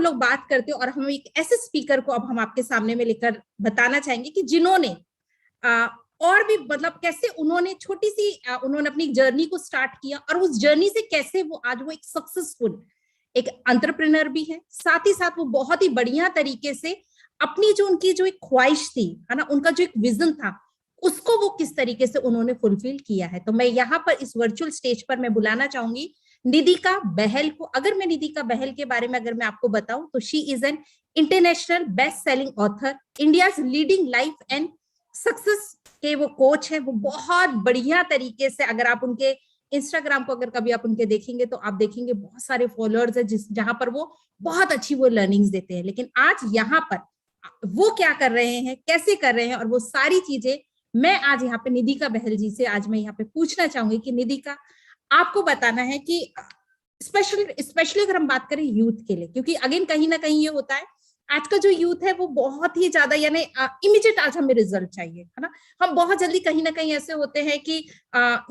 लोग बात करते हैं और हम एक ऐसे स्पीकर को अब हम आपके सामने में लेकर बताना चाहेंगे कि जिन्होंने और भी मतलब कैसे उन्होंने छोटी सी उन्होंने अपनी जर्नी को स्टार्ट किया और उस जर्नी से कैसे वो आज वो एक सक्सेसफुल एक एंटरप्रेन्योर भी है, साथ ही साथ वो बहुत ही बढ़िया तरीके से अपनी जो उनकी जो एक ख्वाहिश थी है ना, उनका जो एक विजन था उसको वो किस तरीके से उन्होंने फुलफिल किया है। तो मैं यहाँ पर इस वर्चुअल स्टेज पर मैं बुलाना चाहूंगी निधिका बहल को। अगर मैं निधिका बहल के बारे में अगर मैं आपको बताऊं तो she is an international best selling author, India's leading life and success के वो कोच है। वो बहुत बढ़िया तरीके से अगर आप उनके इंस्टाग्राम को अगर कभी आप उनके देखेंगे तो आप देखेंगे बहुत सारे फॉलोअर्स है जिस जहां पर वो बहुत अच्छी वो लर्निंग्स देते हैं। लेकिन आज यहाँ पर वो क्या कर रहे हैं, कैसे कर रहे हैं, और वो सारी चीजें मैं आज यहाँ पे निधिका बहल जी से आज मैं यहाँ पे पूछना चाहूंगी कि निधिका आपको बताना है कि स्पेशली अगर हम बात करें यूथ के लिए, क्योंकि अगेन कहीं ना कहीं ये होता है आज का जो यूथ है वो बहुत ही ज्यादा यानी इमीडिएट आज हमें रिजल्ट चाहिए है ना। हम बहुत जल्दी कहीं ना कहीं ऐसे होते हैं कि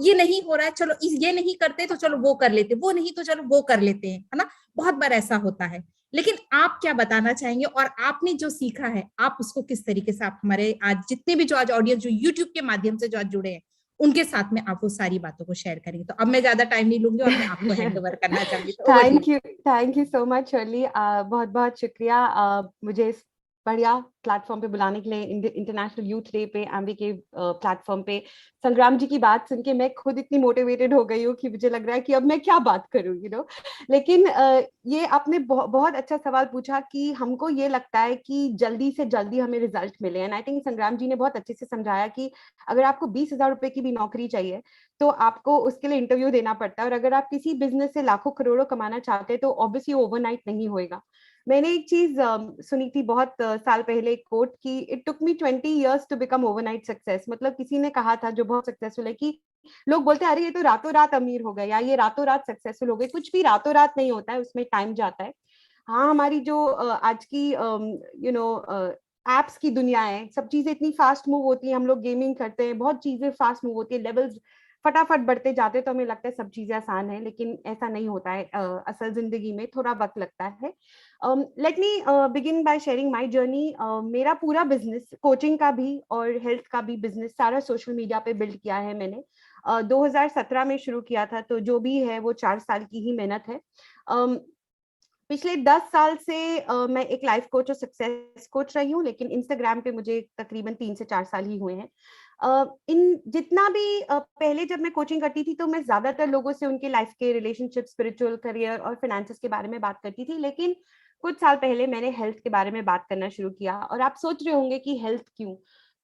ये नहीं हो रहा है चलो ये नहीं करते तो चलो वो कर लेते, वो नहीं तो चलो वो कर लेते हैं है ना, बहुत बार ऐसा होता है। लेकिन आप क्या बताना चाहेंगे और आपने जो सीखा है आप उसको किस तरीके से आप हमारे आज जितने भी जो आज ऑडियंस जो यूट्यूब के माध्यम से जो आज जुड़े हैं उनके साथ में आप वो सारी बातों को शेयर करेंगे। तो अब मैं ज्यादा टाइम नहीं लूंगी और मैं आपको हैंड ओवर करना चाहूंगी। तो thank you so much Shirley, बहुत बहुत शुक्रिया मुझे इस बढ़िया प्लेटफॉर्म पे बुलाने के लिए। इंटरनेशनल यूथ डे पे एमवी के प्लेटफॉर्म पे संग्राम जी की बात सुन के मैं खुद इतनी मोटिवेटेड हो गई हूँ कि मुझे लग रहा है कि अब मैं क्या बात करूँ लेकिन ये आपने बहुत अच्छा सवाल पूछा कि हमको ये लगता है कि जल्दी से जल्दी हमें रिजल्ट मिले, एंड आई थिंक संग्राम जी ने बहुत अच्छे से समझाया कि अगर आपको 20,000 रुपए की भी नौकरी चाहिए तो आपको उसके लिए इंटरव्यू देना पड़ता है, और अगर आप किसी बिजनेस से लाखों करोड़ों कमाना चाहते हैं तो ऑब्वियसली ओवरनाइट नहीं होएगा। मैंने एक चीज सुनी थी बहुत साल पहले, एक कोट कि it took me 20 years to become overnight success. मतलब किसी ने कहा था जो बहुत सक्सेसफुल है कि लोग बोलते हैं अरे ये तो रातों रात अमीर हो गए या ये रातों रात सक्सेसफुल हो गए, कुछ भी रातों रात नहीं होता है, उसमें टाइम जाता है। हाँ, हमारी जो आज की एप्स की दुनिया है, सब चीजें इतनी फास्ट मूव होती है, हम लोग गेमिंग करते हैं, बहुत चीजें फास्ट मूव होती है, लेवल्स फटाफट बढ़ते जाते हैं, तो हमें लगता है सब चीजें आसान है, लेकिन ऐसा नहीं होता है। असल जिंदगी में थोड़ा वक्त लगता है। Let me begin by sharing my journey. मेरा पूरा बिजनेस, कोचिंग का भी और हेल्थ का भी बिजनेस, सारा सोशल मीडिया पे बिल्ड किया है मैंने। 2017 में शुरू किया था, तो जो भी है वो 4 साल की ही मेहनत है। पिछले 10 साल से मैं एक लाइफ कोच और सक्सेस कोच रही हूँ, लेकिन इंस्टाग्राम पे मुझे तकरीबन 3 से 4 साल ही हुए हैं। इन जितना भी पहले जब मैं कोचिंग करती थी तो मैं ज्यादातर लोगों से उनके लाइफ के रिलेशनशिप, स्पिरिचुअल, करियर और फाइनेंसेस के बारे में बात करती थी, लेकिन कुछ साल पहले मैंने हेल्थ के बारे में बात करना शुरू किया। और आप सोच रहे होंगे कि हेल्थ क्यों?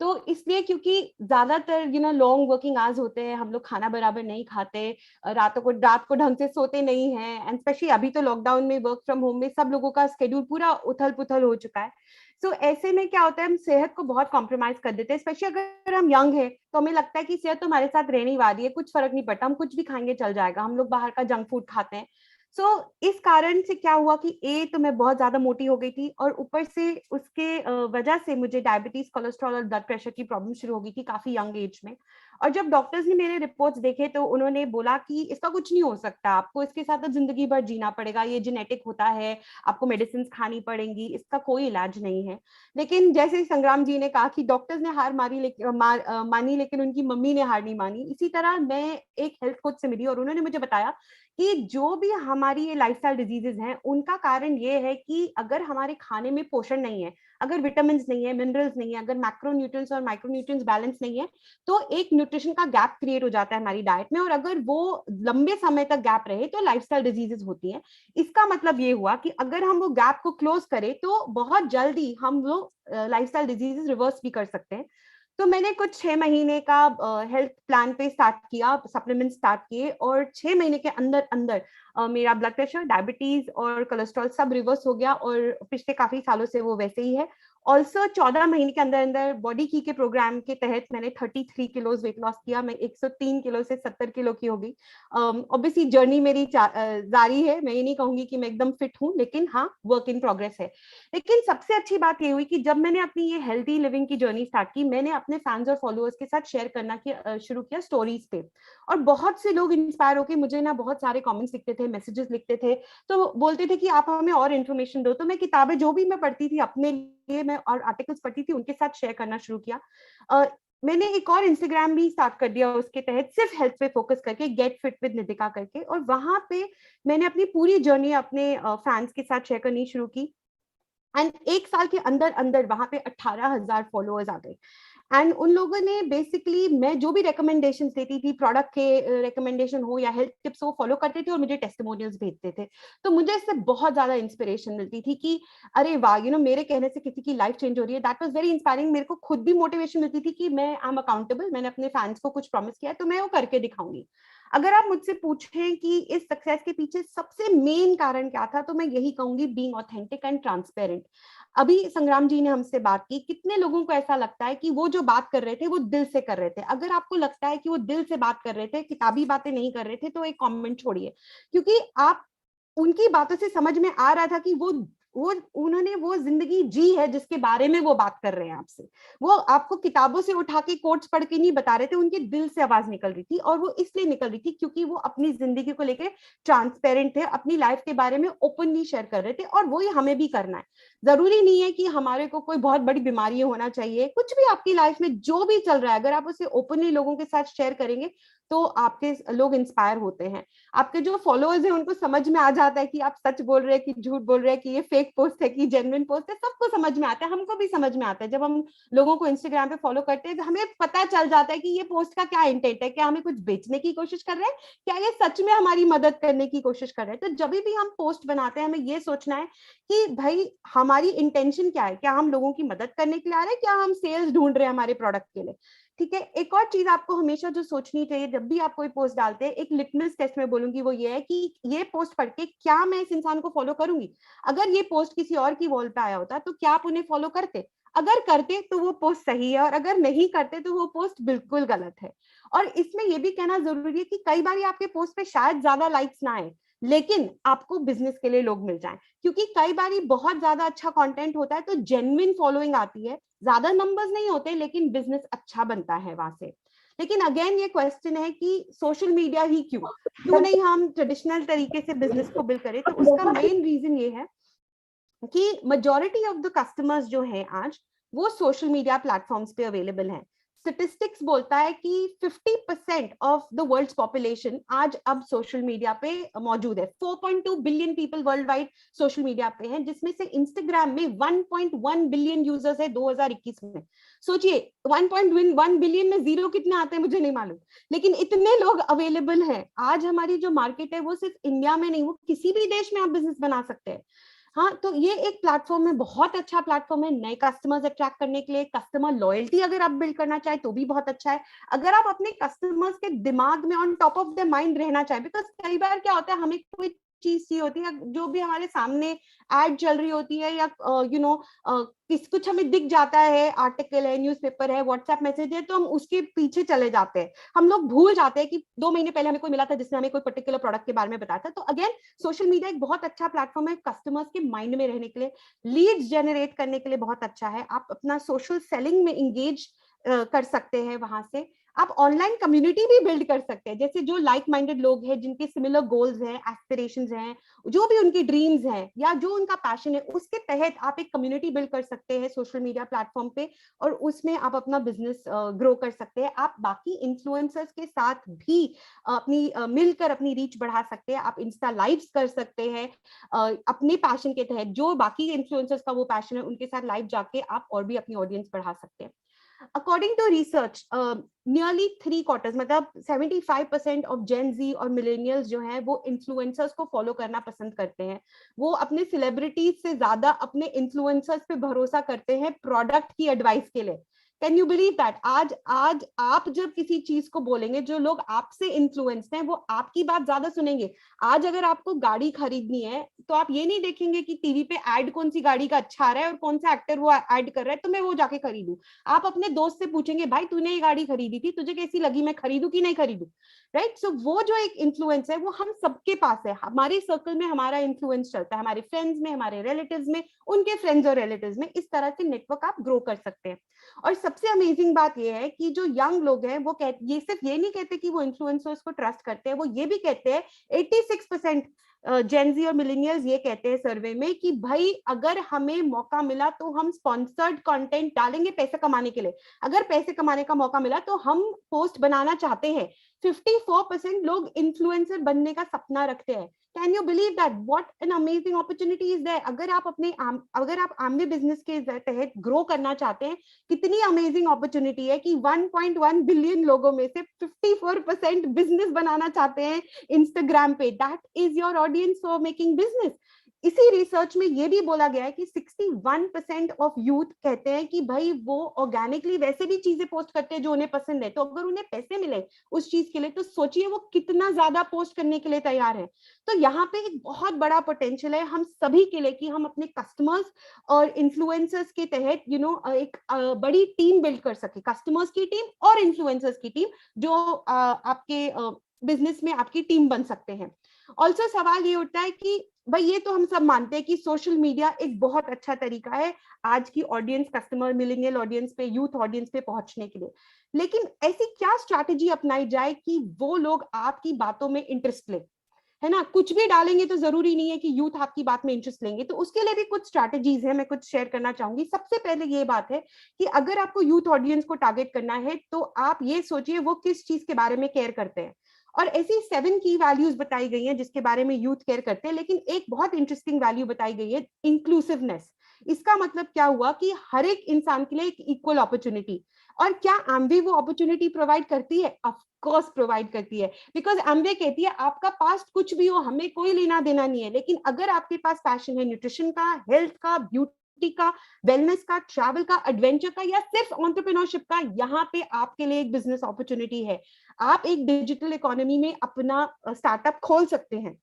तो इसलिए क्योंकि ज्यादातर लॉन्ग वर्किंग आवर्स होते हैं, हम लोग खाना बराबर नहीं खाते, रात को ढंग से सोते नहीं हैं, एंड स्पेशली अभी तो लॉकडाउन में, वर्क फ्रॉम होम में सब लोगों का स्केड्यूल पूरा उथल पुथल हो चुका है। सो ऐसे में क्या होता है, हम सेहत को बहुत कॉम्प्रोमाइज कर देते हैं, स्पेशली अगर हम यंग हैं तो हमें लगता है कि सेहत तो हमारे साथ रहने वाली है, कुछ फर्क नहीं पड़ता, हम कुछ भी खाएंगे चल जाएगा, हम लोग बाहर का जंक फूड खाते हैं। सो इस कारण से क्या हुआ कि तो मैं बहुत ज्यादा मोटी हो गई थी, और ऊपर से उसके वजह से मुझे डायबिटीज, कोलेस्ट्रॉल और ब्लड प्रेशर की प्रॉब्लम शुरू हो गई थी काफी यंग एज में। और जब डॉक्टर्स ने मेरे रिपोर्ट्स देखे तो उन्होंने बोला कि इसका कुछ नहीं हो सकता, आपको इसके साथ तो जिंदगी भर जीना पड़ेगा, ये जेनेटिक होता है, आपको मेडिसिन खानी पड़ेंगी, इसका कोई इलाज नहीं है। लेकिन जैसे संग्राम जी ने कहा कि डॉक्टर्स ने हार मानी, लेकिन उनकी मम्मी ने हार नहीं मानी, इसी तरह मैं एक हेल्थ कोच से मिली और उन्होंने मुझे बताया कि जो भी हमारी ये लाइफस्टाइल डिजीजेस हैं उनका कारण ये है कि अगर हमारे खाने में पोषण नहीं है, अगर विटामिन नहीं है, मिनरल्स नहीं है, अगर मैक्रोन्यूट्रिएंट्स और माइक्रोन्यूट्रिएंट्स बैलेंस नहीं है, तो एक न्यूट्रिशन का गैप क्रिएट हो जाता है हमारी डाइट में, और अगर वो लंबे समय तक गैप रहे तो लाइफस्टाइल डिजीजेस होती हैं। इसका मतलब ये हुआ कि अगर हम वो गैप को क्लोज करें तो बहुत जल्दी हम वो लाइफस्टाइल डिजीजेस रिवर्स भी कर सकते हैं। तो मैंने कुछ 6 महीने का हेल्थ प्लान पे स्टार्ट किया, सप्लीमेंट स्टार्ट किए, और 6 महीने के अंदर अंदर मेरा ब्लड प्रेशर, डायबिटीज और कोलेस्ट्रॉल सब रिवर्स हो गया, और पिछले काफी सालों से वो वैसे ही है। ऑल्सो 14 महीने के अंदर अंदर बॉडी की के प्रोग्राम के तहत मैंने 33 किलोज वेट लॉस किया। मैं 103 किलो से 70 किलो की हो गई। ऑब्वियसली जर्नी मेरी जारी है, मैं ये नहीं कहूंगी कि मैं एकदम फिट हूँ, लेकिन हाँ वर्क इन प्रोग्रेस है। लेकिन सबसे अच्छी बात ये हुई कि जब मैंने अपनी ये हेल्दी लिविंग की जर्नी स्टार्ट की, मैंने अपने फैंस और फॉलोअर्स के साथ शेयर करना शुरू किया स्टोरीज पे, और बहुत से लोग इंस्पायर होकर मुझे ना बहुत सारे कमेंट्स लिखते थे, मैसेजेस लिखते थे, तो बोलते थे कि आप हमें और इन्फॉर्मेशन दो। तो मैं किताबें जो भी मैं पढ़ती थी अपने लिए, मैं और आर्टिकल्स पढ़ती थी, उनके साथ शेयर करना शुरू किया। मैंने एक और इंस्टाग्राम भी स्टार्ट कर दिया उसके तहत, सिर्फ हेल्थ पे फोकस करके, गेट फिट विद नितिका करके, और वहां पे मैंने अपनी पूरी जर्नी अपने फैंस के साथ शेयर करनी शुरू की। एंड 1 साल के अंदर अंदर वहां पे 18,000 फॉलोअर्स आ गए। एंड उन लोगों ने बेसिकली, मैं जो भी रिकमेंडेशन देती थी, प्रोडक्ट के रिकमेंडेशन हो या हेल्थ टिप्स हो, फॉलो करते थे और मुझे टेस्टिमोनियल्स भेजते थे। तो मुझे इससे बहुत ज्यादा इंस्पिरेशन मिलती थी कि अरे वाह, मेरे कहने से किसी की लाइफ चेंज हो रही है। That was very inspiring. मेरे को खुद भी मोटिवेशन मिलती थी कि मैं आई एम अकाउंटेबल, मैंने अपने फैंस को कुछ प्रॉमिस किया है तो मैं वो करके दिखाऊंगी। अगर आप मुझसे पूछें कि इस सक्सेस के पीछे सबसे मेन कारण क्या था, तो मैं यही कहूंगी, बीइंग ऑथेंटिक एंड ट्रांसपेरेंट। अभी संग्राम जी ने हमसे बात की, कितने लोगों को ऐसा लगता है कि वो जो बात कर रहे थे वो दिल से कर रहे थे। अगर आपको लगता है कि वो दिल से बात कर रहे थे, किताबी बातें नहीं कर रहे थे, तो एक कमेंट छोड़िए, क्योंकि आप उनकी बातों से समझ में आ रहा था कि वो उन्होंने वो जिंदगी जी है जिसके बारे में वो बात कर रहे हैं आपसे। वो आपको किताबों से उठा के कोट्स पढ़ के नहीं बता रहे थे, उनके दिल से आवाज निकल रही थी, और वो इसलिए निकल रही थी क्योंकि वो अपनी जिंदगी को लेकर ट्रांसपेरेंट थे, अपनी लाइफ के बारे में ओपनली शेयर कर रहे थे, और वो ही हमें भी करना है। जरूरी नहीं है कि हमारे को कोई बहुत बड़ी बीमारी होना चाहिए, कुछ भी आपकी लाइफ में जो भी चल रहा है, अगर आप उसे ओपनली लोगों के साथ शेयर करेंगे तो आपके लोग इंस्पायर होते हैं। आपके जो फॉलोअर्स हैं उनको समझ में आ जाता है कि आप सच बोल रहे हैं कि झूठ बोल रहे हैं, कि ये फेक पोस्ट है कि जेन्युइन पोस्ट है, सबको समझ में आता है। हमको भी समझ में आता है, जब हम लोगों को इंस्टाग्राम पे फॉलो करते हैं तो हमें पता चल जाता है कि ये पोस्ट का क्या इंटेंट है, क्या हमें कुछ बेचने की कोशिश कर रहे हैं, क्या ये सच में हमारी मदद करने की कोशिश कर रहे हैं। तो जब भी हम पोस्ट बनाते हैं, हमें ये सोचना है कि भाई हमारी इंटेंशन क्या है, क्या हम लोगों की मदद करने के लिए आ रहे हैं, क्या हम सेल्स ढूंढ रहे हैं हमारे प्रोडक्ट के लिए। ठीक है, एक और चीज आपको हमेशा जो सोचनी चाहिए जब भी आप कोई पोस्ट डालते हैं, एक लिटमस टेस्ट में बोलूंगी, वो ये है कि ये पोस्ट पढ़ के क्या मैं इस इंसान को फॉलो करूंगी। अगर ये पोस्ट किसी और की वॉल पे आया होता तो क्या आप उन्हें फॉलो करते? अगर करते तो वो पोस्ट सही है, और अगर नहीं करते तो वो पोस्ट बिल्कुल गलत है। और इसमें ये भी कहना जरूरी है कि कई बार आपके पोस्ट पे शायद ज्यादा लाइक्स ना आए, लेकिन आपको बिजनेस के लिए लोग मिल जाएं, क्योंकि कई बार बहुत ज्यादा अच्छा कंटेंट होता है तो जेन्युइन फॉलोइंग आती है, ज्यादा नंबर्स नहीं होते, लेकिन बिजनेस अच्छा बनता है वहां से। लेकिन अगेन ये क्वेश्चन है कि सोशल मीडिया ही क्यों नहीं हम ट्रेडिशनल तरीके से बिजनेस को बिल्ड करें। तो उसका मेन रीजन ये है कि मेजॉरिटी ऑफ द कस्टमर्स जो है आज, वो सोशल मीडिया प्लेटफॉर्म्स पे अवेलेबल हैं। स्टेटिस्टिक्स बोलता है कि 50% ऑफ द वर्ल्ड्स पॉपुलेशन आज अब सोशल मीडिया पे मौजूद है। 4.2 billion people world wide social media पे हैं, जिसमें से इंस्टाग्राम में 1.1 बिलियन यूजर्स है 2021 में। सोचिए 1.1 बिलियन में जीरो कितने आते हैं मुझे नहीं मालूम, लेकिन इतने लोग अवेलेबल हैं। आज हमारी जो मार्केट है वो सिर्फ इंडिया में नहीं, वो किसी भी देश में आप बिजनेस बना सकते हैं। हाँ, तो ये एक प्लेटफॉर्म है, बहुत अच्छा प्लेटफॉर्म है नए कस्टमर्स अट्रैक्ट करने के लिए। कस्टमर लॉयल्टी अगर आप बिल्ड करना चाहे तो भी बहुत अच्छा है। अगर आप अपने कस्टमर्स के दिमाग में on top of the mind रहना चाहे, बिकॉज कई बार क्या होता है, हमें कोई चीज सी होती है, जो भी हमारे सामने एड चल रही होती है, या कुछ हमें दिख जाता है, आर्टिकल है, न्यूज़पेपर है, व्हाट्सएप मैसेज है, तो हम उसके पीछे चले जाते हैं। हम लोग भूल जाते हैं कि 2 महीने पहले हमें कोई मिला था जिसने हमें कोई पर्टिकुलर प्रोडक्ट के बारे में बताया था। तो अगेन सोशल मीडिया एक बहुत अच्छा प्लेटफॉर्म है कस्टमर्स के माइंड में रहने के लिए, लीड्स जनरेट करने के लिए बहुत अच्छा है। आप अपना सोशल सेलिंग में इंगेज कर सकते हैं वहां से। आप ऑनलाइन कम्युनिटी भी बिल्ड कर सकते हैं, जैसे जो लाइक माइंडेड लोग हैं, जिनके सिमिलर गोल्स हैं, एस्पिरेशंस हैं, जो भी उनकी ड्रीम्स हैं या जो उनका पैशन है, उसके तहत आप एक कम्युनिटी बिल्ड कर सकते हैं सोशल मीडिया प्लेटफॉर्म पे, और उसमें आप अपना बिजनेस ग्रो कर सकते हैं। आप बाकी इन्फ्लुएंसर्स के साथ भी अपनी मिलकर अपनी रीच बढ़ा सकते हैं। आप इंस्टा लाइव्स कर सकते हैं अपने पैशन के तहत, जो बाकी इन्फ्लुएंसर्स का वो पैशन है उनके साथ लाइव जाके आप और भी अपनी ऑडियंस बढ़ा सकते हैं। According to research, nearly 3/4 मतलब 75% ऑफ जेन जी और मिलेनियल्स जो हैं वो इन्फ्लुएंसर्स को फॉलो करना पसंद करते हैं। वो अपने सेलिब्रिटीज से ज्यादा अपने इन्फ्लुएंसर्स पे भरोसा करते हैं प्रोडक्ट की एडवाइस के लिए। Can you believe that? आज आज आप जब किसी चीज को बोलेंगे, जो लोग आपसे इन्फ्लुएंस्ड हैं वो आपकी बात ज्यादा सुनेंगे। आज अगर आपको गाड़ी खरीदनी है तो आप ये नहीं देखेंगे कि टीवी पे ऐड कौन सी गाड़ी का अच्छा आ रहा है और कौन सा एक्टर वो ऐड कर रहा है तो मैं वो जाके खरीदूं। आप अपने दोस्त से पूछेंगे, भाई तूने ये गाड़ी खरीदी थी, तुझे कैसी लगी, मैं खरीदूं कि नहीं खरीदूं, राइट? सो वो जो एक इन्फ्लुएंस है वो हम सबके पास है, हमारे सर्कल में हमारा इन्फ्लुएंस चलता है, हमारे फ्रेंड्स में, हमारे रिलेटिव्स में, उनके फ्रेंड्स और रिलेटिव्स में। इस तरह से नेटवर्क आप ग्रो कर सकते हैं। और सबसे अमेजिंग बात यह है कि जो यंग लोग हैं वो ये सिर्फ ये नहीं कहते कि वो इन्फ्लुएंसर्स को ट्रस्ट करते हैं, वो ये भी कहते हैं, 86% जेनजी और मिलेनियल्स ये कहते हैं सर्वे में कि भाई अगर हमें मौका मिला तो हम स्पॉन्सर्ड कंटेंट डालेंगे पैसे कमाने के लिए। अगर पैसे कमाने का मौका मिला तो हम पोस्ट बनाना चाहते हैं। 54% लोग इन्फ्लुएंसर बनने का सपना रखते हैं। Can you believe that? What an amazing opportunity is there. अगर आप आमवे बिजनेस के तहत ग्रो करना चाहते हैं, कितनी अमेजिंग अपॉर्चुनिटी है कि 1.1 बिलियन लोगों में से 54% बिजनेस बनाना चाहते हैं इंस्टाग्राम पे। That is your audience for making business. इसी रिसर्च में ये भी बोला गया है कि 61% ऑफ यूथ कहते हैं कि भाई वो ऑर्गेनिकली वैसे भी चीजें पोस्ट करते हैं जो उन्हें पसंद है, तो अगर उन्हें पैसे मिले उस चीज के लिए तो सोचिए वो कितना ज्यादा पोस्ट करने के लिए तैयार है। तो यहाँ पे एक बहुत बड़ा पोटेंशियल है हम सभी के लिए कि हम अपने कस्टमर्स और इन्फ्लुएंसर्स के तहत एक बड़ी टीम बिल्ड कर सके, कस्टमर्स की टीम और इन्फ्लुएंसर्स की टीम, जो आपके बिजनेस में आपकी टीम बन सकते हैं। ऑल्सो सवाल ये उठता है कि भाई ये तो हम सब मानते हैं कि सोशल मीडिया एक बहुत अच्छा तरीका है आज की ऑडियंस, कस्टमर, मिलेनियल ऑडियंस पे, यूथ ऑडियंस पे पहुंचने के लिए, लेकिन ऐसी क्या स्ट्रैटेजी अपनाई जाए कि वो लोग आपकी बातों में इंटरेस्ट ले, है ना? कुछ भी डालेंगे तो जरूरी नहीं है कि यूथ आपकी बात में इंटरेस्ट लेंगे, तो उसके लिए भी कुछ स्ट्रैटेजीज है, मैं कुछ शेयर करना चाहूंगी। सबसे पहले ये बात है कि अगर आपको यूथ ऑडियंस को टारगेट करना है तो आप ये सोचिए वो किस चीज के बारे में केयर करते हैं। और ऐसी 7 की वैल्यूज बताई गई हैं जिसके बारे में यूथ केयर करते हैं, लेकिन एक बहुत इंटरेस्टिंग वैल्यू बताई गई है, इंक्लूसिवनेस। इसका मतलब क्या हुआ कि हर एक इंसान के लिए एक इक्वल अपॉर्चुनिटी। और क्या एमवे वो अपॉर्चुनिटी प्रोवाइड करती है? ऑफ कोर्स प्रोवाइड करती है, बिकॉज एमवे कहती है आपका पास्ट कुछ भी हो हमें कोई लेना देना नहीं है, लेकिन अगर आपके पास पैशन है न्यूट्रिशन का, हेल्थ का, ब्यूटी का, वेलनेस का, ट्रैवल का, एडवेंचर का, या सिर्फ एंटरप्रेन्योरशिप का, यहाँ पे आपके लिए एक बिजनेस अपॉर्चुनिटी है। आप एक डिजिटल इकोनॉमी में अपना स्टार्टअप खोल सकते हैं।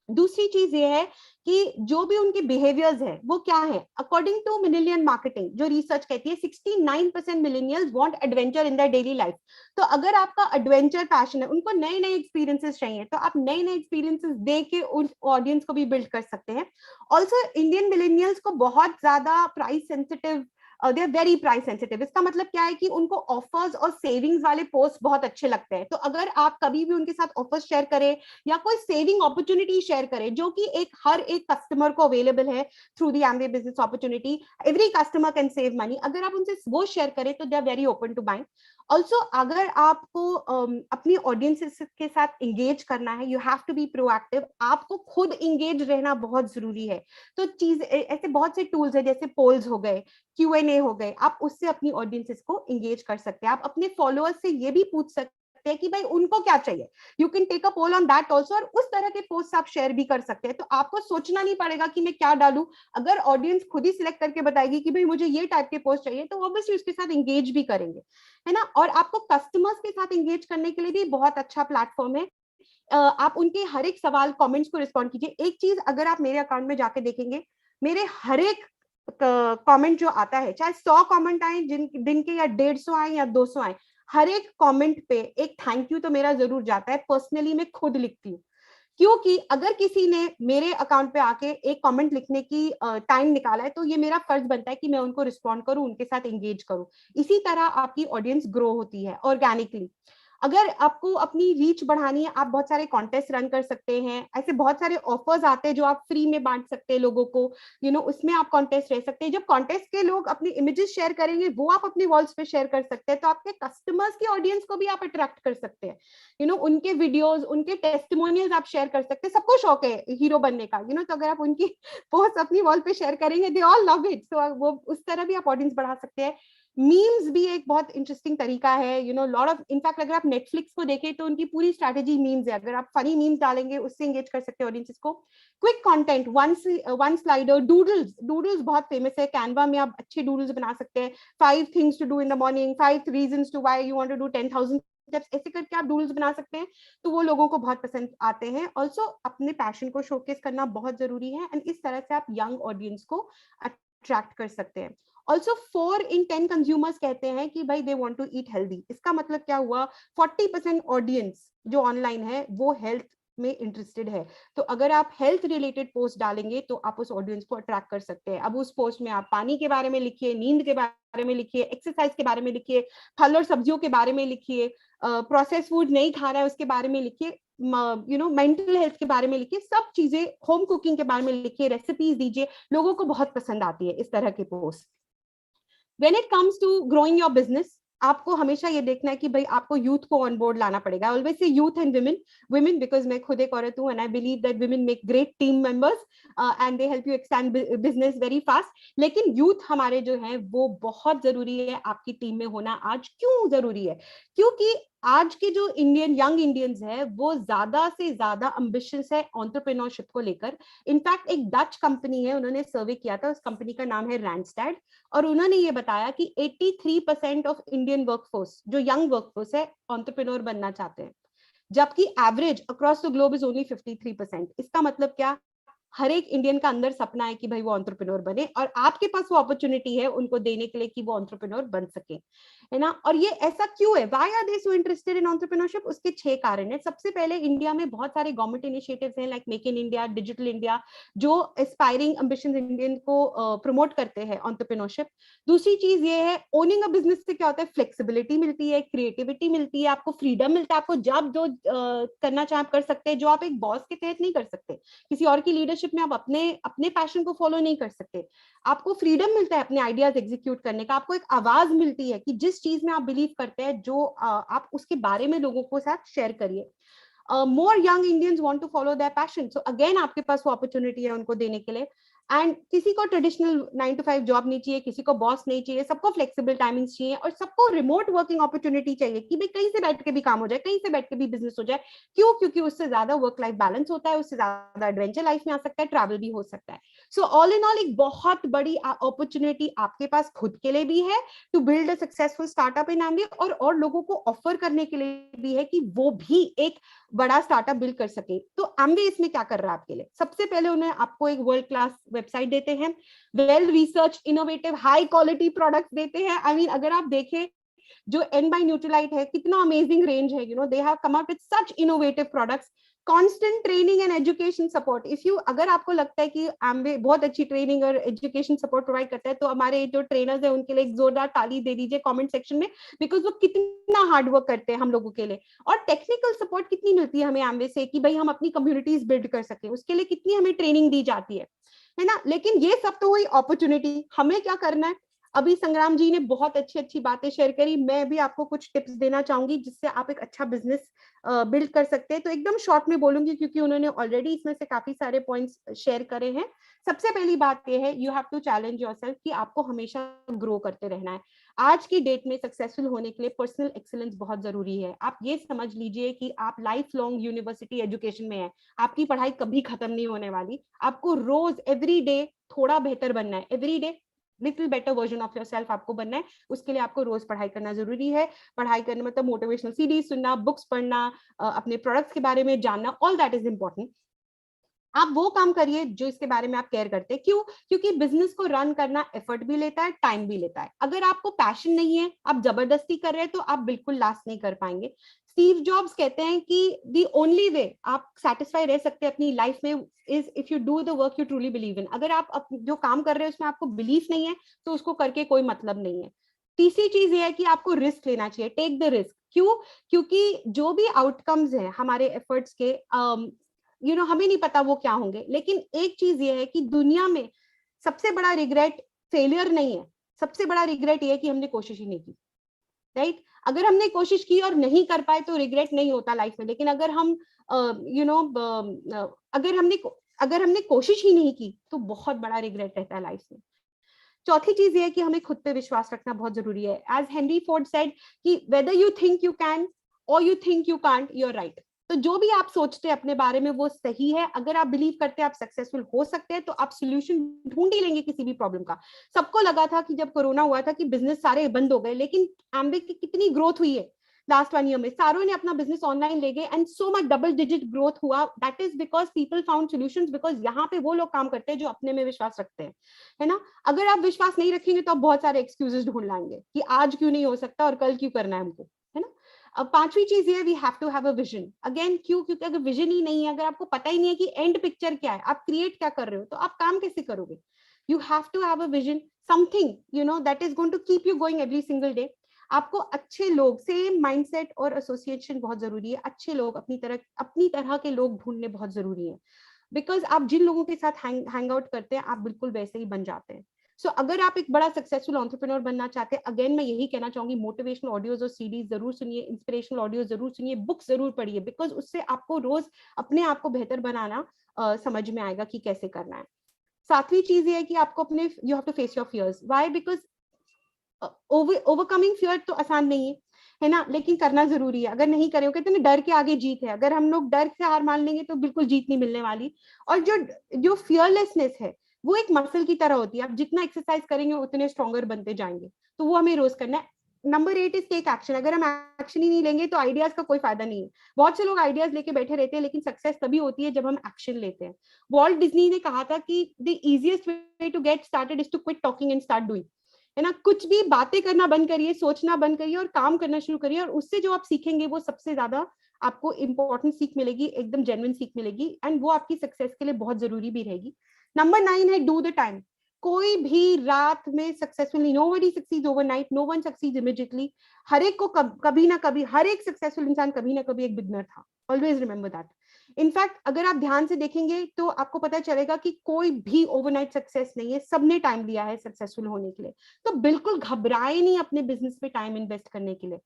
दूसरी चीज ये है कि जो भी उनके बिहेवियर्स है वो क्या है। अकॉर्डिंग टू मिलेनियल मार्केटिंग जो रिसर्च कहती है 69% millennials want adventure in their daily life. तो अगर आपका एडवेंचर पैशन है, उनको नए नए एक्सपीरियंसेस चाहिए, तो आप नए नए एक्सपीरियंसेस दे के उस ऑडियंस को भी बिल्ड कर सकते हैं। ऑल्सो इंडियन मिलेनियल्स को बहुत ज्यादा price sensitive, they are very price sensitive. इसका मतलब क्या है कि उनको ऑफर्स और सेविंग्स वाले पोस्ट बहुत अच्छे लगते हैं। तो अगर आप कभी भी उनके साथ ऑफर्स शेयर करें या कोई सेविंग अपॉर्चुनिटी शेयर करें जो कि हर एक कस्टमर को अवेलेबल है through the Amway business opportunity, every customer can save money, अगर आप उनसे वो शेयर करें तो they are very open to buying. Also अगर आपको अपनी ऑडियंस के साथ इंगेज करना है, you have to be proactive. आपको खुद इंगेज रहना बहुत जरूरी है। तो चीज ऐसे बहुत से टूल्स है जैसे पोल्स हो गए, Q&A हो गए, आप उससे अपनी ऑडियंसेस को इंगेज कर सकते हैं। आप अपने फॉलोअर्स से ये भी पूछ सकते हैं कि भाई उनको क्या चाहिए, you can take a poll on that also, और उस तरह के पोस्ट आप शेयर भी कर सकते हैं। तो आपको सोचना नहीं पड़ेगा कि मैं क्या डालूं। अगर ऑडियंस खुद ही सिलेक्ट करके बताएगी कि भाई मुझे ये टाइप के पोस्ट चाहिए, तो ऑब्वियसली उसके साथ इंगेज भी करेंगे, है ना? और आपको कस्टमर्स के साथ इंगेज करने के लिए भी बहुत अच्छा प्लेटफॉर्म है। आप उनके हर एक सवाल, कमेंट्स को रिस्पॉन्ड कीजिए। एक चीज अगर आप मेरे अकाउंट में जाके देखेंगे, मेरे हर एक कमेंट जो आता है, चाहे 100 कमेंट आए दिन के, या 150 आए या 200 आए, हर एक कमेंट पे एक थैंक यू तो मेरा जरूर जाता है। पर्सनली मैं खुद लिखती हूँ, क्योंकि अगर किसी ने मेरे अकाउंट पे आके एक कमेंट लिखने की टाइम निकाला है तो ये मेरा फर्ज बनता है कि मैं उनको रिस्पॉन्ड करूं, उनके साथ एंगेज करूं। इसी तरह आपकी ऑडियंस ग्रो होती है ऑर्गेनिकली। अगर आपको अपनी रीच बढ़ानी है, आप बहुत सारे कॉन्टेस्ट रन कर सकते हैं। ऐसे बहुत सारे ऑफर्स आते हैं जो आप फ्री में बांट सकते हैं लोगों को, उसमें आप कॉन्टेस्ट रह सकते हैं। जब कॉन्टेस्ट के लोग अपनी इमेजेस शेयर करेंगे वो आप अपनी वॉल्स पे शेयर कर सकते हैं, तो आपके कस्टमर्स की ऑडियंस को भी आप अट्रैक्ट कर सकते हैं। उनके वीडियोस, उनके टेस्टिमोनियल्स आप शेयर कर सकते हैं। सबको शौक है हीरो बनने का, तो अगर आप उनकी पोस्ट अपनी वॉल पे शेयर करेंगे, दे ऑल लव इट, तो वो उस तरह भी आप ऑडियंस बढ़ा सकते हैं। मीम्स भी एक बहुत इंटरेस्टिंग तरीका है, you know, lot of, in fact अगर आप नेटफ्लिक्स को देखें तो उनकी पूरी स्ट्रैटेजी मीम्स है, अगर आप फनी मीम्स डालेंगे उससे एंगेज कर सकते हैं ऑडियंसेस को। Quick content, one slider, doodles, doodles बहुत फेमस है, कैनवा में आप अच्छे डूडल्स बना सकते हैं, 5 things to do in the morning, 5 reasons to why you want to do 10,000 steps, ऐसे करके आप डूडल्स बना सकते हैं, तो वो लोगों को बहुत पसंद आते हैं। ऑल्सो अपने पैशन को शोकेस करना बहुत जरूरी है, एंड इस तरह से आप यंग ऑडियंस को अट्रैक्ट कर सकते हैं। ऑल्सो 4 in 10 कंज्यूमर्स कहते हैं कि भाई they want to eat healthy. इसका मतलब क्या हुआ, 40% ऑडियंस जो ऑनलाइन है वो हेल्थ में इंटरेस्टेड है, तो अगर आप हेल्थ रिलेटेड पोस्ट डालेंगे तो आप उस ऑडियंस को अट्रैक्ट कर सकते हैं। अब उस पोस्ट में आप पानी के बारे में लिखिए, नींद के बारे में लिखिए, एक्सरसाइज के बारे में लिखिए, फल और सब्जियों के बारे में लिखिए, प्रोसेस फूड नहीं खा रहा है उसके बारे में लिखिए, यू नो, मेंटल हेल्थ के बारे में लिखिए, सब चीजें, होम कुकिंग के बारे में लिखिए, रेसिपीज दीजिए, लोगों को बहुत पसंद आती है इस तरह के post. When it comes to growing your business, आपको हमेशा ये देखना है कि भाई आपको यूथ को ऑन बोर्ड लाना पड़ेगा। I always say youth and women because मैं खुद एक औरत हूँ, and I believe that women make great team members and they help you expand business very fast। लेकिन यूथ हमारे जो हैं वो बहुत जरूरी है आपकी टीम में होना। आज क्यों जरूरी है, क्योंकि आज के जो यंग इंडियंस है वो ज्यादा से ज्यादा एम्बिशियस है एंटरप्रेन्योरशिप को लेकर। इनफैक्ट एक डच कंपनी है, उन्होंने सर्वे किया था, उस कंपनी का नाम है रैंडस्टैड, और उन्होंने ये बताया कि 83% ऑफ इंडियन वर्कफोर्स, जो यंग वर्कफोर्स है, एंटरप्रेन्योर बनना चाहते हैं, जबकि average across the globe is only 53%। इसका मतलब क्या, हर एक इंडियन का अंदर सपना है कि भाई वो एंटरप्रेन्योर बने, और आपके पास वो अपॉर्चुनिटी है उनको देने के लिए कि वो एंटरप्रेन्योर बन सके, है ना। और ये ऐसा क्यों है, why are they so interested in entrepreneurship? उसके 6 कारण है। सबसे पहले, इंडिया में बहुत सारे गवर्नमेंट इनिशिएटिव्स हैं, like make in India, digital India, जो एस्पायरिंग एम्बिशियस इंडियन को प्रमोट करते हैं एंटरप्रेन्योरशिप। दूसरी चीज ये है, ओनिंग अ बिजनेस से क्या होता है, फ्लेक्सिबिलिटी मिलती है, क्रिएटिविटी मिलती है, आपको फ्रीडम मिलता है, आपको जब जो करना चाहे आप कर सकते हैं, जो आप एक बॉस के तहत नहीं कर सकते, किसी और की लीडरशिप में आप अपने पैशन को फॉलो नहीं कर सकते। आपको फ्रीडम मिलता है अपने आइडियाज एग्जीक्यूट करने का, आपको एक आवाज मिलती है कि जिस चीज में आप बिलीव करते हैं, जो आप उसके बारे में लोगों को साथ शेयर करिए। more young Indians want to follow their passion, so again आपके पास वो अपॉर्चुनिटी है उनको देने के लिए। एंड किसी को ट्रेडिशनल 9 to 5 जॉब नहीं चाहिए, किसी को बॉस नहीं चाहिए, सबको फ्लेक्सिबल टाइमिंग्स चाहिए, और सबको रिमोट वर्किंग अपॉर्चुनिटी चाहिए कि भाई कहीं से बैठ के भी काम हो जाए, कहीं से बैठ के भी बिजनेस हो जाए। क्यों? क्योंकि उससे ज्यादा वर्क लाइफ बैलेंस होता है, उससे ज्यादा एडवेंचर लाइफ में आ सकता है, ट्रैवल भी हो सकता है। सो ऑल इन ऑल एक बहुत बड़ी अपॉर्चुनिटी आपके पास खुद के लिए भी है to build a successful startup in MBA, और लोगों को ऑफर करने के लिए भी है कि वो भी एक बड़ा स्टार्टअप बिल्ड कर सके। तो एमबीए इसमें क्या कर रहा है आपके लिए? सबसे पहले उन्हें आपको एक वर्ल्ड क्लास वेबसाइट देते हैं, well research, innovative, high quality products देते हैं। आई मीन अगर आप देखें जो एन बाय न्यूट्रलाइट है, कितना अमेजिंग रेंज है, you know, they have come up with such innovative products, constant training and education support. If you, अगर आपको लगता है कि एम्बे बहुत अच्छी ट्रेनिंग और एजुकेशन सपोर्ट प्रोवाइड करता है, तो हमारे जो ट्रेनर्स है उनके लिए एक जोरदार ताली दे दीजिए कमेंट सेक्शन में, बिकॉज वो कितना हार्ड वर्क करते हैं हम लोगों के लिए। और टेक्निकल सपोर्ट कितनी मिलती है हमें एम्बे से कि भाई हम अपनी कम्युनिटीज बिल्ड कर सके, उसके लिए कितनी हमें ट्रेनिंग दी जाती है ना। लेकिन ये सब तो हुई अपॉर्चुनिटी, हमें क्या करना है? अभी संग्राम जी ने बहुत अच्छी अच्छी बातें शेयर करी, मैं भी आपको कुछ टिप्स देना चाहूंगी जिससे आप एक अच्छा बिजनेस बिल्ड कर सकते हैं। तो एकदम शॉर्ट में बोलूंगी क्योंकि उन्होंने ऑलरेडी इसमें से काफी सारे पॉइंट्स शेयर करे हैं। सबसे पहली बात यह है, you have to challenge yourself कि आपको हमेशा ग्रो करते रहना है। आज की डेट में सक्सेसफुल होने के लिए पर्सनल एक्सीलेंस बहुत जरूरी है। आप ये समझ लीजिए कि आप लाइफ लॉन्ग यूनिवर्सिटी एजुकेशन में है, आपकी पढ़ाई कभी खत्म नहीं होने वाली। आपको रोज एवरी डे थोड़ा बेहतर बनना है, every day little better version of yourself आपको बनना है। उसके लिए आपको रोज पढ़ाई करना जरूरी है। पढ़ाई करने मतलब मोटिवेशनल सीरीज सुनना, बुक्स पढ़ना, अपने प्रोडक्ट्स के बारे में जानना, ऑल दैट इज इंपॉर्टेंट। आप वो काम करिए जो इसके बारे में आप केयर करते हैं। क्यों? क्योंकि बिजनेस को रन करना एफर्ट भी लेता है, टाइम भी लेता है। अगर आपको पैशन नहीं है, आप जबरदस्ती कर रहे हैं, तो आप बिल्कुल लास्ट नहीं कर पाएंगे। स्टीव जॉब्स कहते हैं कि द ओनली वे आप सेटिस्फाई रह सकते हैं अपनी लाइफ में is if you do the work you truly believe in. अगर आप जो काम कर रहे हैं उसमें आपको बिलीफ नहीं है, तो उसको करके कोई मतलब नहीं है। तीसरी चीज ये है कि आपको रिस्क लेना चाहिए, टेक द रिस्क। क्यों? क्योंकि जो भी आउटकम्स हैं हमारे एफर्ट्स के, यू नो, हमें नहीं पता वो क्या होंगे। लेकिन एक चीज ये है कि दुनिया में सबसे बड़ा रिग्रेट फेलियर नहीं है, सबसे बड़ा रिग्रेट ये है कि हमने कोशिश ही नहीं की, राइट? अगर हमने कोशिश की और नहीं कर पाए तो रिग्रेट नहीं होता लाइफ में। लेकिन अगर हम यू नो अगर हमने कोशिश ही नहीं की तो बहुत बड़ा रिग्रेट रहता है लाइफ में। चौथी चीज ये है कि हमें खुद पे विश्वास रखना बहुत जरूरी है. एज हेनरी फोर्ड सेड कि whether you think you can or you think you can't, you're right. तो जो भी आप सोचते हैं अपने बारे में वो सही है. अगर आप बिलीव करते हैं आप सक्सेसफुल हो सकते हैं तो आप सोल्यूशन ढूंढ ही लेंगे किसी भी प्रॉब्लम का. सबको लगा था कि जब कोरोना हुआ था कि बिजनेस सारे बंद हो गए, लेकिन एम्बे की कितनी ग्रोथ हुई है लास्ट 1 ईयर में. सारों ने अपना बिजनेस ऑनलाइन ले गए and so much double digit growth हुआ. That is because people found solutions, because यहाँ पे वो लोग काम करते हैं जो अपने में विश्वास रखते हैं, है ना. अगर आप विश्वास नहीं रखेंगे तो आप बहुत सारे एक्सक्यूजेस ढूंढ लाएंगे कि आज क्यों नहीं हो सकता और कल क्यों करना है हमको, है ना. अब पांचवी चीज ये, we have to have a vision. Again क्यों? क्योंकि अगर विजन ही नहीं है, अगर आपको पता ही नहीं है कि एंड पिक्चर क्या है, आप क्रिएट क्या कर रहे हो, तो आप काम कैसे करोगे. You have to have a vision, something you know that is going to keep you going every single day. आपको अच्छे लोग, सेम माइंडसेट और एसोसिएशन बहुत जरूरी है. अच्छे लोग, अपनी तरह के लोग ढूंढने बहुत जरूरी है. बिकॉज आप जिन लोगों के साथ हैंग आउट करते हैं आप बिल्कुल वैसे ही बन जाते हैं. सो अगर आप एक बड़ा सक्सेसफुल एंटरप्रेन्योर बनना चाहते हैं, अगेन मैं यही कहना चाहूंगी, मोटिवेशनल ऑडियोज और सीडीज जरूर सुनिए, इंस्पिरेशनल ऑडियो जरूर सुनिए, बुक जरूर पढ़िए, बिकॉज उससे आपको रोज अपने आप को बेहतर बनाना समझ में आएगा कि कैसे करना है. सातवीं चीज ये है कि आपको अपने, you have to face your fears. Why? Because overcoming fear तो आसान नहीं है ना, लेकिन करना जरूरी है. अगर नहीं करें, कहते हैं ना डर के आगे जीत है. अगर हम लोग डर से हार मान लेंगे तो बिल्कुल जीत नहीं मिलने वाली. और जो फियरलेसनेस है वो एक मसल की तरह होती है. आप जितना एक्सरसाइज करेंगे उतने स्ट्रॉन्गर बनते जाएंगे. तो वो हमें रोज करना है. Number 8 is take action. अगर हम एक्शन ही नहीं लेंगे तो आइडियाज का कोई फायदा नहीं है. बहुत से लोग आइडियाज लेके बैठे रहते हैं, लेकिन सक्सेस तभी होती है जब हम एक्शन लेते हैं. वॉल्ट डिज्नी ने कहा था कि the easiest way to get started is to quit talking and start doing, है ना. कुछ भी बातें करना बंद करिए, सोचना बंद करिए और काम करना शुरू करिए. और उससे जो आप सीखेंगे वो सबसे ज्यादा आपको इंपॉर्टेंट सीख मिलेगी, एकदम जेन्युइन सीख मिलेगी, एंड वो आपकी सक्सेस के लिए बहुत जरूरी भी रहेगी. नंबर 9 है डू द टाइम. कोई भी रात में सक्सेसफुल नहीं. Nobody succeeds overnight, no one succeeds immediately. हर एक को कभी ना कभी, हर एक सक्सेसफुल इंसान कभी ना कभी एक बिगनर था. Always remember that. इनफैक्ट अगर आप ध्यान से देखेंगे तो आपको पता चलेगा कि कोई भी ओवरनाइट सक्सेस नहीं है. सबने टाइम लिया है सक्सेसफुल होने के लिए. तो बिल्कुल घबराए नहीं अपने बिजनेस पे टाइम इन्वेस्ट करने के लिए.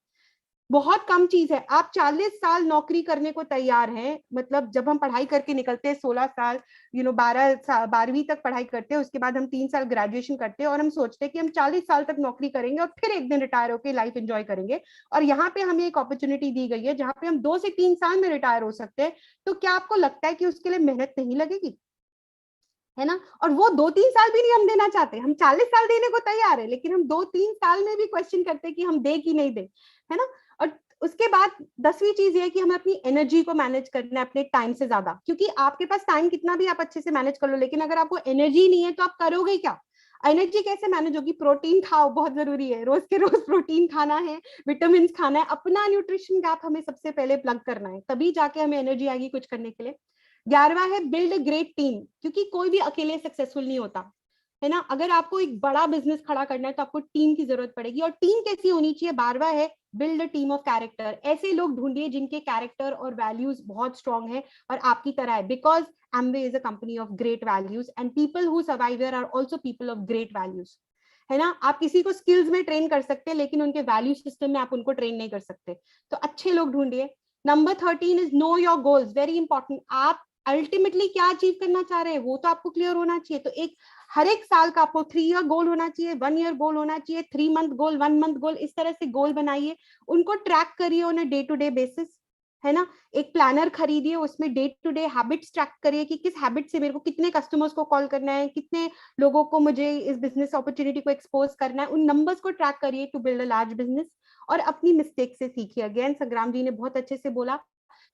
बहुत कम चीज है. आप 40 साल नौकरी करने को तैयार हैं. मतलब जब हम पढ़ाई करके निकलते हैं 16 साल, 12वीं तक पढ़ाई करते हैं, उसके बाद हम 3 साल ग्रेजुएशन करते हैं और हम सोचते हैं कि हम 40 साल तक नौकरी करेंगे और फिर एक दिन रिटायर होकर लाइफ एंजॉय करेंगे. और यहाँ पे हमें एक अपॉर्चुनिटी दी गई है जहाँ पे हम 2 से 3 साल में रिटायर हो सकते हैं. तो क्या आपको लगता है कि उसके लिए मेहनत नहीं लगेगी, है ना. और वो 2-3 साल भी नहीं हम देना चाहते. हम 40 साल देने को तैयार है, लेकिन हम 2-3 साल में भी क्वेश्चन करते हैं कि हम दे कि नहीं दे, है ना. और उसके बाद 10वीं चीज ये है कि हमें अपनी एनर्जी को मैनेज करना है अपने टाइम से ज्यादा. क्योंकि आपके पास टाइम कितना भी आप अच्छे से मैनेज कर लो, लेकिन अगर आपको एनर्जी नहीं है तो आप करोगे क्या. एनर्जी कैसे मैनेज होगी? प्रोटीन खाओ, बहुत जरूरी है. रोज के रोज प्रोटीन खाना है, विटामिन खाना है. अपना न्यूट्रिशन गैप हमें सबसे पहले प्लग करना है, तभी जाके हमें एनर्जी आएगी कुछ करने के लिए. 11वां है बिल्ड अ ग्रेट टीम. क्योंकि कोई भी अकेले सक्सेसफुल नहीं होता, है ना. अगर आपको एक बड़ा बिजनेस खड़ा करना है तो आपको टीम की जरूरत पड़ेगी. और टीम कैसी होनी चाहिए? 12वां है build a team of character. ऐसे लोग ढूंढिए जिनके कैरेक्टर और वैल्यूज बहुत स्ट्रांग है और आपकी तरह है. Because Amway is a company of great values and people who survive here are also people of great values, है ना. आप किसी को स्किल्स में ट्रेन कर सकते हैं, लेकिन उनके वैल्यू सिस्टम में आप उनको ट्रेन नहीं कर सकते. तो अच्छे लोग ढूंढिए. Number 13 is know your goals. Very important. आप अल्टीमेटली क्या अचीव करना चाह रहे हैं वो तो आपको क्लियर होना चाहिए. तो हर एक साल का आपको 3 ईयर गोल होना चाहिए, 1 ईयर गोल होना चाहिए, 3 मंथ गोल, 1 मंथ गोल. इस तरह से गोल बनाइए, उनको ट्रैक करिए on a day to day basis, है ना. एक प्लानर खरीदिए, उसमें day to day habits track करिए कि किस हैबिट से मेरे को कितने कस्टमर्स को कॉल करना है, कितने लोगों को मुझे इस बिजनेस अपॉर्चुनिटी को एक्सपोज करना है. उन नंबर्स को ट्रैक करिए to build a large business. और अपनी मिस्टेक से सीखिए. अगेन संग्राम जी ने बहुत अच्छे से बोला,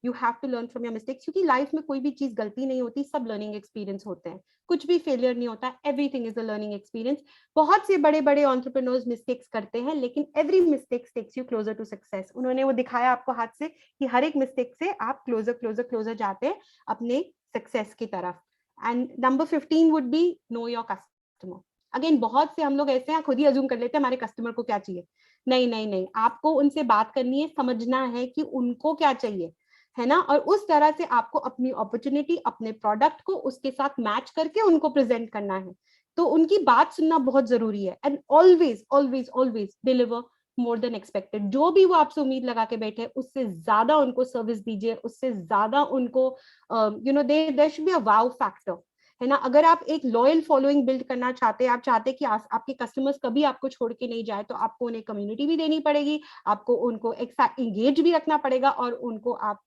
you have to learn from your mistakes. क्योंकि लाइफ में कोई भी चीज गलती नहीं होती, सब लर्निंग एक्सपीरियंस होते हैं. कुछ भी फेलियर नहीं होता. Everything is a learning experience. बहुत से बड़े बड़े एंटरप्रेन्योर्स मिस्टेक्स करते हैं, लेकिन every mistake takes you closer to success. उन्होंने वो दिखाया आपको हाथ से कि हर एक मिस्टेक से आप क्लोजर क्लोजर क्लोजर जाते हैं अपने सक्सेस की तरफ. And number 15 would be know your customer. Again बहुत से हम लोग ऐसे हैं, खुद ही अज्यूम कर लेते हैं हमारे कस्टमर को क्या चाहिए. नहीं नहीं नहीं, आपको उनसे बात करनी है, समझना है कि उनको क्या चाहिए, है ना. और उस तरह से आपको अपनी अपॉर्चुनिटी, अपने प्रोडक्ट को उसके साथ मैच करके उनको प्रेजेंट करना है. तो उनकी बात सुनना बहुत जरूरी है. And always always always deliver more than expected. जो भी वो आपसे उम्मीद लगा के बैठे, उससे ज्यादा उनको सर्विस दीजिए, उससे ज्यादा उनको there should be a wow factor, है ना। अगर आप एक लॉयल फॉलोइंग बिल्ड करना चाहते हैं, आप चाहते हैं कि आपके कस्टमर्स कभी आपको छोड़ के नहीं जाए, तो आपको उन्हें कम्युनिटी भी देनी पड़ेगी, आपको उनको एंगेज भी रखना पड़ेगा, और उनको आप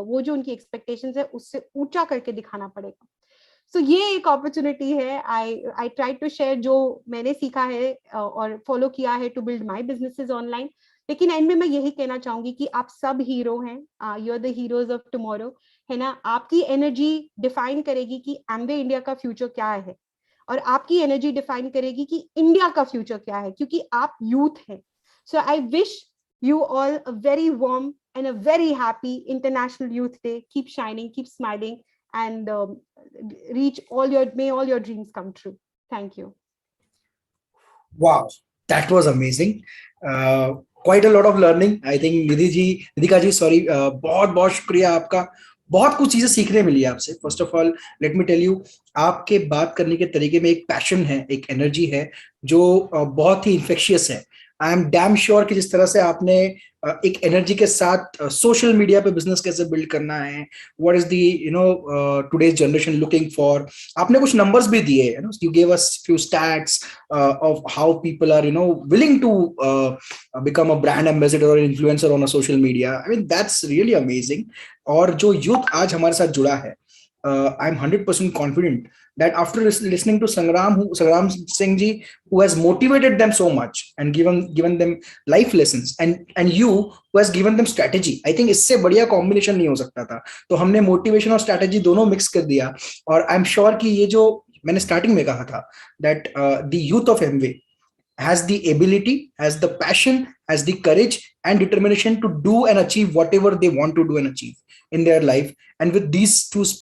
वो जो उनकी एक्सपेक्टेशंस है उससे ऊंचा करके दिखाना पड़ेगा। सो ये एक अपॉर्चुनिटी है। आई ट्राई टू शेयर जो मैंने सीखा है और फॉलो किया है to build my businesses online. लेकिन एंड में मैं यही कहना चाहूंगी कि आप सब हीरो हैं, you are the heroes of tomorrow, है ना। आपकी एनर्जी डिफाइन करेगी कि एम्वे इंडिया का फ्यूचर क्या है, और आपकी एनर्जी डिफाइन करेगी कि इंडिया का फ्यूचर क्या है, क्योंकि आप यूथ हैं। So I wish you all a very warm and a very happy International Youth Day. Keep shining, keep smiling, and may all your dreams come true. Thank you. Wow, that was amazing. Quite a lot of learning. I think Nidhika ji sorry, बहुत बहुत शुक्रिया आपका। बहुत कुछ चीजें सीखने मिली आपसे। First of all let me tell you, आपके बात करने के तरीके में एक पैशन है, एक एनर्जी है जो बहुत ही इन्फेक्शियस है। आई एम डैम श्योर कि जिस तरह से आपने एक एनर्जी के साथ सोशल मीडिया पे बिजनेस कैसे बिल्ड करना है, what is the today's generation looking for, आपने कुछ नंबर्स भी दिए, you gave us few stats of how people are willing to become a brand ambassador और influencer on a social media. I mean that's really amazing. और जो youth आज हमारे साथ जुड़ा है, I am 100% confident that after listening to Sangram Singh ji, who has motivated them so much and given them life lessons, and you who has given them strategy, I think इससे बढ़िया combination नहीं हो सकता था। तो हमने motivation और strategy दोनों मिक्स कर दिया, और आई एम श्योर कि ये जो मैंने स्टार्टिंग में कहा था that the youth of Amway has the ability, has the passion, has the courage and determination to do and achieve whatever they want to do and achieve in their life. And with these two